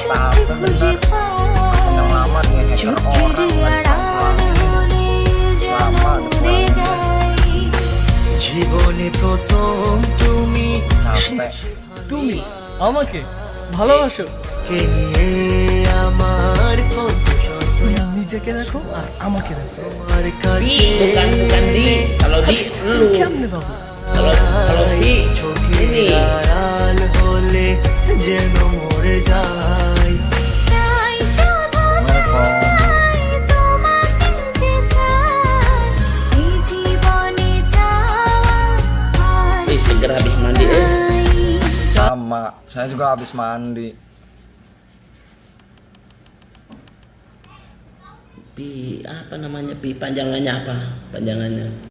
apa-apa bener. Yang lama dia ngejar orang lama জীবনে প্রথম তুমি capek. তুমি আমাকে ভালোবাসো? কে নিয়ে আমার কত শত নিজেকে দেখো আর আমাকে দেখো। আমার কাছে bukan di. Kalau di lu. কেমনে বাবু? Kalau di চোখের ini. আড়াল হলে যেন মরে যায় Seger habis mandi. Sama, saya juga habis mandi. Pi apa namanya? Pi panjangannya apa? Panjangannya.